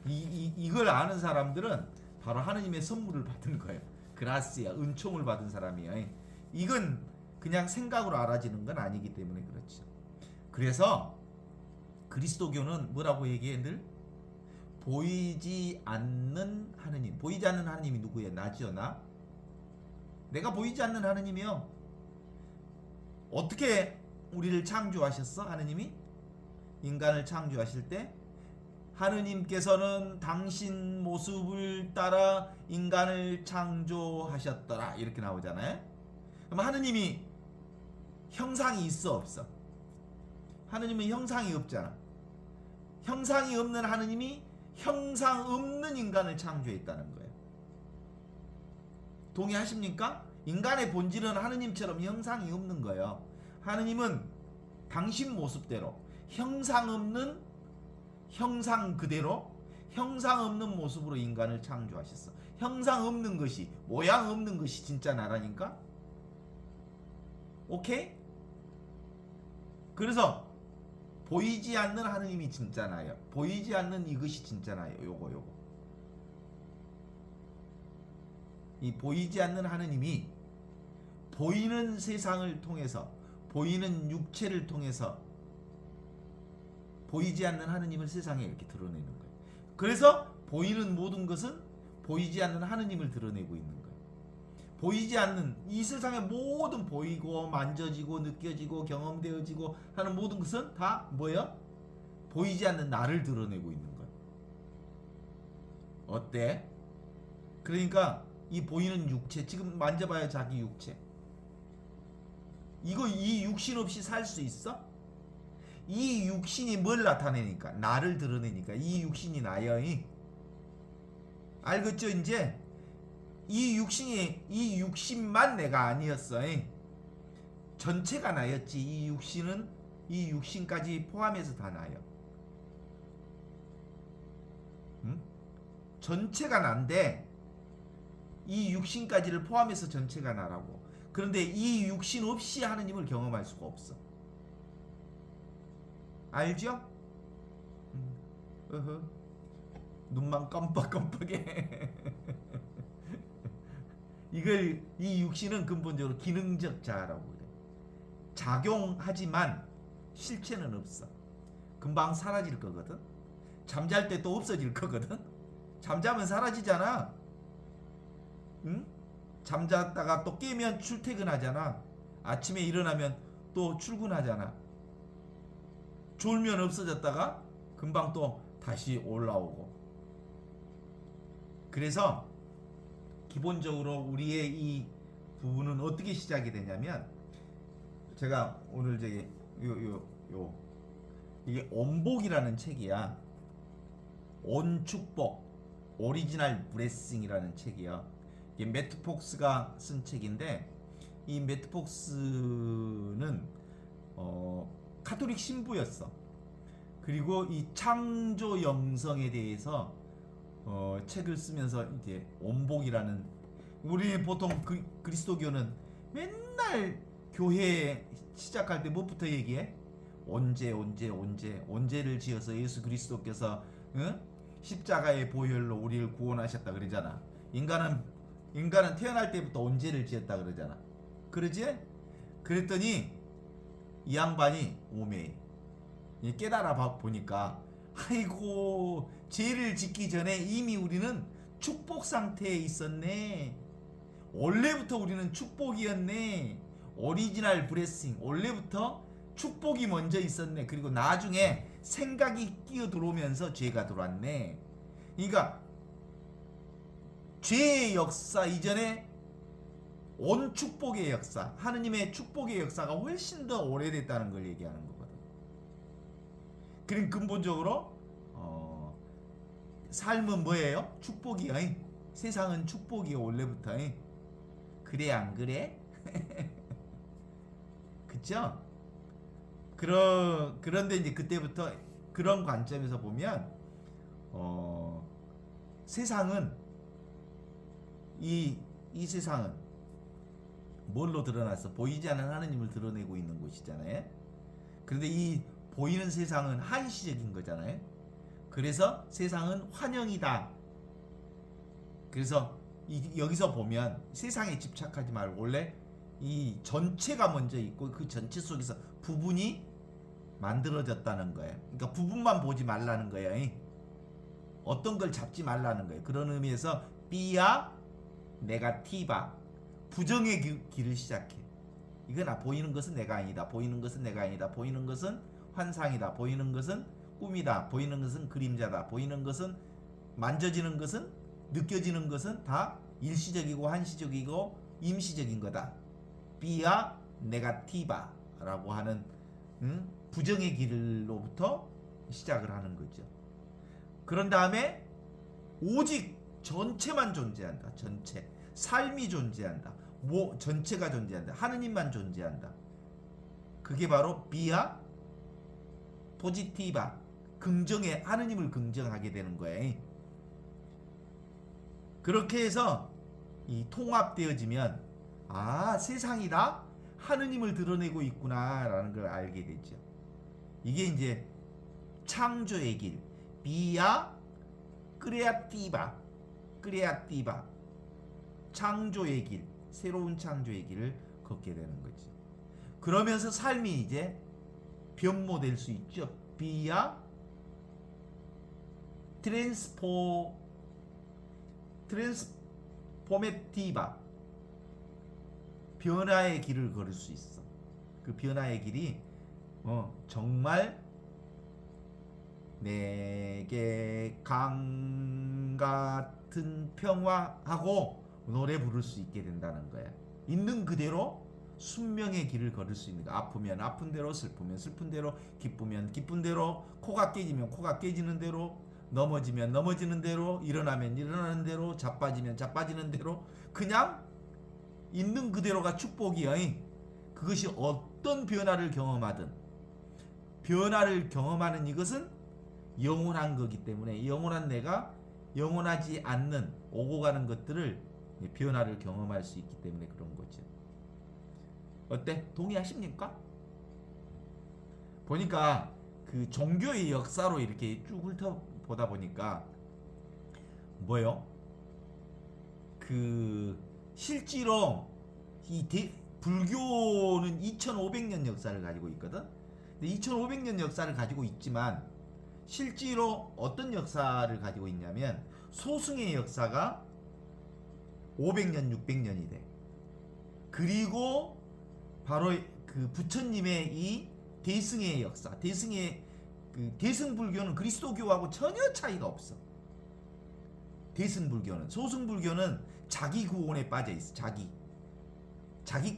이걸 아는 사람들은 바로 하느님의 선물을 받은 거예요. 그라시아, 은총을 받은 사람이에요. 이건 그냥 생각으로 알아지는 건 아니기 때문에 그렇죠. 그래서 그리스도교는 뭐라고 얘기해 늘? 보이지 않는 하느님. 보이지 않는 하느님이 누구예요? 나지요, 나? 내가 보이지 않는 하느님이요. 어떻게 우리를 창조하셨어? 하느님이? 인간을 창조하실 때 하느님께서는 당신 모습을 따라 인간을 창조하셨더라. 이렇게 나오잖아요. 그럼 하느님이 형상이 있어 없어? 하느님은 형상이 없잖아. 형상이 없는 하느님이 형상 없는 인간을 창조했다는 거예요. 동의하십니까? 인간의 본질은 하느님처럼 형상이 없는 거예요. 하느님은 당신 모습대로 형상 없는 형상 그대로 형상 없는 모습으로 인간을 창조하셨어. 형상 없는 것이, 모양 없는 것이 진짜 나라니까. 오케이? 그래서 보이지 않는 하느님이 진짜 나예요. 보이지 않는 이것이 진짜 나예요. 요거. 이 보이지 않는 하느님이 보이는 세상을 통해서, 보이는 육체를 통해서 보이지 않는 하느님을 세상에 이렇게 드러내는 거예요. 그래서 보이는 모든 것은 보이지 않는 하느님을 드러내고 있는 거예요. 보이지 않는 이 세상의 모든 보이고 만져지고 느껴지고 경험되어지고 하는 모든 것은 다 뭐예요? 보이지 않는 나를 드러내고 있는 거예요. 어때? 그러니까 이 보이는 육체, 지금 만져봐요 자기 육체. 이 육신 없이 살 수 있어? 이 육신이 뭘 나타내니까? 나를 드러내니까. 이 육신이 나요. 알겠죠 이제? 이 육신만 내가 아니었어. 전체가 나였지. 이 육신은 이 육신까지 포함해서 다 나요. 응? 전체가 난데 이 육신까지를 포함해서 전체가 나라고. 그런데 이 육신 없이 하느님을 경험할 수가 없어. 알죠? 눈만 깜빡깜빡해. 이 육신은 근본적으로 기능적 자아라고 그래. 작용하지만 실체는 없어. 금방 사라질 거거든. 잠잘 때 또 없어질 거거든. 잠자면 사라지잖아. 응? 잠잤다가 또 깨면 출퇴근하잖아. 아침에 일어나면 또 출근하잖아. 졸면 없어졌다가 금방 또 다시 올라오고. 그래서 기본적으로 우리의 이 부분은 어떻게 시작이 되냐면, 제가 오늘 저기 이게 온복이라는 책이야. 온축복, 오리지널 블레싱이라는 책이야. 이게 매트 폭스가 쓴 책인데, 이 매트 폭스는 카톨릭 신부였어. 그리고 이 창조 영성에 대해서 책을 쓰면서 이제 온복이라는, 우리 보통 그리스도교는 맨날 교회 시작할 때 뭐부터 얘기해? 언제를 지어서 예수 그리스도께서 십자가의 보혈로 우리를 구원하셨다 그러잖아. 인간은 인간은 태어날 때부터 온죄를 지었다 그러잖아. 그러지? 그랬더니 이 양반이 오메 깨달아 보니까 아이고 죄를 짓기 전에 이미 우리는 축복 상태에 있었네. 원래부터 우리는 축복이었네. 오리지널 브레싱. 원래부터 축복이 먼저 있었네. 그리고 나중에 생각이 끼어 들어오면서 죄가 들어왔네. 그러니까 죄의 역사 이전에 온 축복의 역사, 하느님의 축복의 역사가 훨씬 더 오래됐다는 걸 얘기하는 거거든. 그럼 근본적으로 삶은 뭐예요? 축복이요. 세상은 축복이요. 원래부터. 그래 안 그래? 그쵸? 그런데 이제 그때부터 그런 관점에서 보면 세상은 이 세상은 뭘로 드러났어? 보이지 않는 하느님을 드러내고 있는 곳이잖아요. 그런데 이 보이는 세상은 한시적인 거잖아요. 그래서 세상은 환영이다. 그래서 여기서 보면 세상에 집착하지 말고 원래 이 전체가 먼저 있고 그 전체 속에서 부분이 만들어졌다는 거예요. 그러니까 부분만 보지 말라는 거예요. 어떤 걸 잡지 말라는 거예요. 그런 의미에서 비아 네가티바 부정의 길을 시작해. 이건 보이는 것은 내가 아니다. 보이는 것은 내가 아니다. 보이는 것은 환상이다. 보이는 것은 꿈이다. 보이는 것은 그림자다. 보이는 것은 만져지는 것은 느껴지는 것은 다 일시적이고 한시적이고 임시적인 거다. 비아 네가티바라고 하는 부정의 길로부터 시작을 하는 거죠. 그런 다음에 오직 전체만 존재한다. 전체. 삶이 존재한다. 전체가 존재한다. 하느님만 존재한다. 그게 바로 비아 포지티바. 긍정의 하느님을 긍정하게 되는 거예요. 그렇게 해서 이 통합되어지면 세상이다 하느님을 드러내고 있구나라는 걸 알게 되죠. 이게 이제 창조의 길 비아 크레아티바 창조의 길 새로운 창조의 길을 걷게 되는 거지. 그러면서 삶이 이제 변모될 수 있죠. 비아 트랜스포메티바 변화의 길을 걸을 수 있어. 그 변화의 길이 정말 내게 강 같은 평화하고 노래 부를 수 있게 된다는 거야. 있는 그대로 순명의 길을 걸을 수 있는 거. 아프면 아픈 대로, 슬프면 슬픈 대로, 기쁘면 기쁜 대로, 코가 깨지면 코가 깨지는 대로, 넘어지면 넘어지는 대로, 일어나면 일어나는 대로, 자빠지면 자빠지는 대로, 그냥 있는 그대로가 축복이야. 그것이 어떤 변화를 경험하든 변화를 경험하는 이것은 영원한 거기 때문에 영원한 내가 영원하지 않는 오고 가는 것들을 변화를 경험할 수 있기 때문에 그런 거죠. 어때? 동의하십니까? 보니까 그 종교의 역사로 이렇게 쭉 훑어보다 보니까 뭐요? 그 실제로 이 불교는 2500년 역사를 가지고 있거든. 근데 2500년 역사를 가지고 있지만 실제로 어떤 역사를 가지고 있냐면 소승의 역사가 500년, 600년이 돼. 그리고 바로 그 부처님의 이 대승의 역사, 대승 불교는 그리스도교하고 전혀 차이가 없어. 대승 불교는, 소승 불교는 자기 구원에 빠져 있어. 자기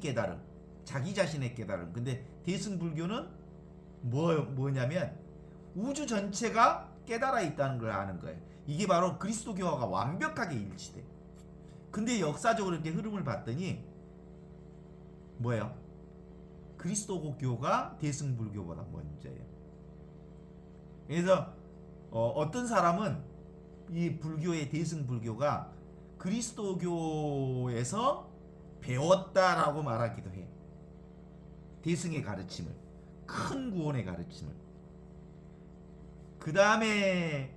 깨달음, 자기 자신의 깨달음. 근데 대승 불교는 뭐냐면 우주 전체가 깨달아 있다는 걸 아는 거예요. 이게 바로 그리스도교와 완벽하게 일치돼. 근데 역사적으로 이렇게 흐름을 봤더니 뭐예요? 그리스도교가 대승불교보다 먼저예요. 그래서 어떤 사람은 이 불교의 대승불교가 그리스도교에서 배웠다라고 말하기도 해. 대승의 가르침을, 큰 구원의 가르침을. 그 다음에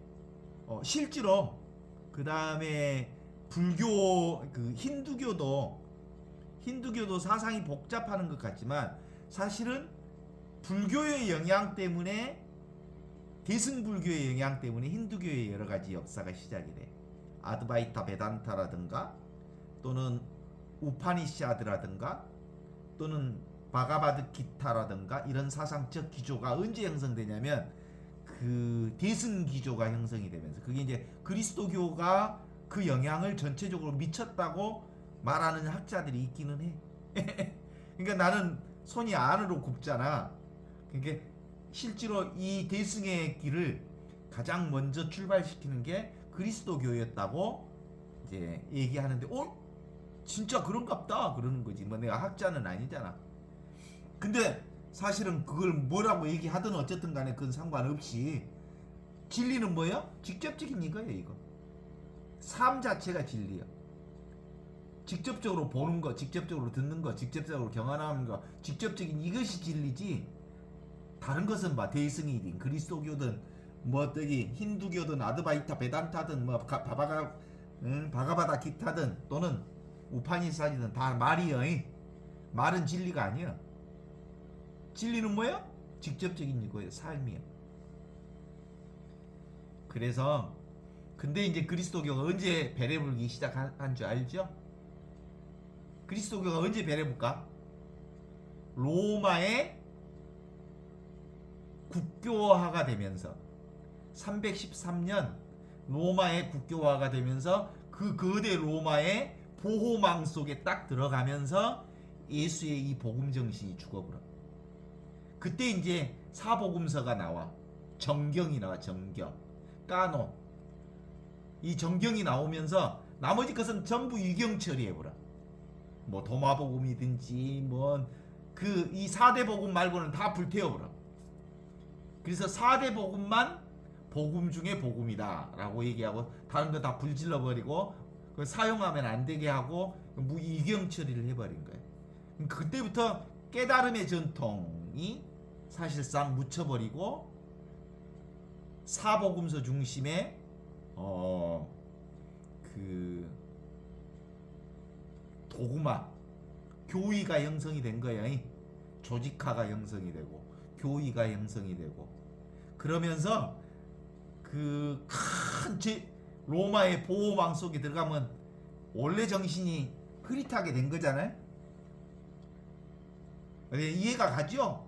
실제로 그 다음에 불교 그 힌두교도 사상이 복잡하는 것 같지만 사실은 불교의 영향 때문에 대승불교의 영향 때문에 힌두교의 여러 가지 역사가 시작이 돼. 아드바이타 베단타라든가 또는 우파니샤드라든가 또는 바가바드 기타라든가 이런 사상적 기조가 언제 형성되냐면 그 대승 기조가 형성이 되면서 그게 이제 그리스도교가 그 영향을 전체적으로 미쳤다고 말하는 학자들이 있기는 해. 그러니까 나는 손이 안으로 굽잖아. 그러니까 실제로 이 대승의 길을 가장 먼저 출발시키는 게 그리스도교였다고 이제 얘기하는데, 진짜 그런갑다 그러는 거지. 뭐 내가 학자는 아니잖아. 근데 사실은 그걸 뭐라고 얘기하든 어쨌든 간에 그건 상관없이 진리는 뭐예요? 직접적인 이거예요. 이거 삶 자체가 진리야. 직접적으로 보는 거, 직접적으로 듣는 거, 직접적으로 경험하는 거, 직접적인 이것이 진리지. 다른 것은 봐, 대승이든 그리스도교든 뭐 어떠기 힌두교든 아드바이타 베단타든 뭐 바가바다 기타든 또는 우파니사지든 다 말이여. 말은 진리가 아니야. 진리는 뭐야? 직접적인 이거예요. 삶이야. 그래서 근데 이제 그리스도교가 언제 베레불기 시작한 줄 알죠? 그리스도교가 언제 베레불까? 로마의 국교화가 되면서 313년 로마의 국교화가 되면서 그 거대 로마의 보호망 속에 딱 들어가면서 예수의 이 복음 정신이 죽어버려. 그때 이제 사복음서가 나와. 정경이 나와. 정경, 까노. 이 정경이 나오면서 나머지 것은 전부 유경 처리해버려. 뭐 도마복음이든지 뭐 그 이 4대 복음 말고는 다 불태워버려. 그래서 4대 복음만 복음 중에 복음이다 라고 얘기하고 다른 거 다 불질러버리고 사용하면 안 되게 하고 무유경 처리를 해버린 거예요. 그때부터 깨달음의 전통이 사실상 묻혀버리고 사복음서 중심의 그 도구마 교의가 형성이 된 거예요. 조직화가 형성이 되고 교의가 형성이 되고 그러면서 그 큰 로마의 보호망 속에 들어가면 원래 정신이 흐릿하게 된 거잖아요. 이해가 가죠?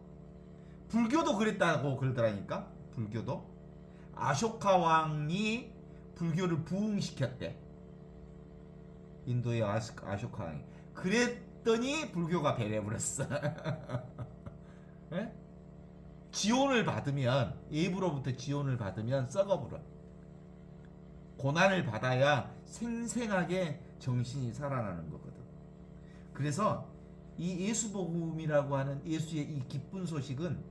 불교도 그랬다고 그러더라니까. 불교도 아쇼카 왕이 불교를 부흥시켰대. 인도의 아쇼카 왕이. 그랬더니 불교가 배려버렸어. 네? 지원을 받으면 예부로부터 지원을 받으면 썩어버려. 고난을 받아야 생생하게 정신이 살아나는 거거든. 그래서 이 예수복음이라고 하는 예수의 이 기쁜 소식은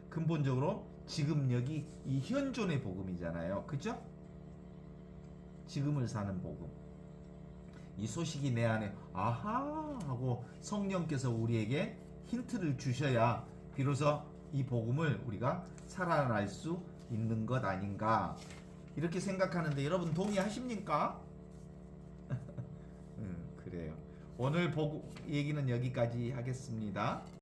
근본적으로 지금 여기 이 현존의 복음이잖아요. 그죠? 지금을 사는 복음. 이 소식이 내 안에 아하 하고 성령께서 우리에게 힌트를 주셔야 비로소 이 복음을 우리가 살아날 수 있는 것 아닌가 이렇게 생각하는데 여러분 동의하십니까? 그래요. 오늘 얘기는 여기까지 하겠습니다.